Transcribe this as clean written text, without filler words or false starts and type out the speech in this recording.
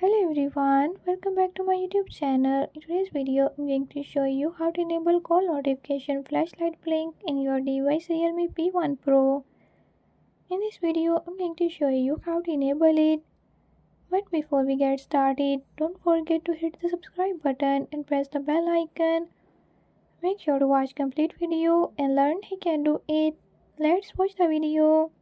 Hello everyone, welcome back to my YouTube channel. In today's video, I'm going to show you how to enable call notification flashlight blink in your device Realme P1 Pro. In this video, I'm going to show you how to enable it. But before we get started, don't forget to hit the subscribe button and press the bell icon. Make sure to watch complete video and learn how you can do it. Let's watch the video.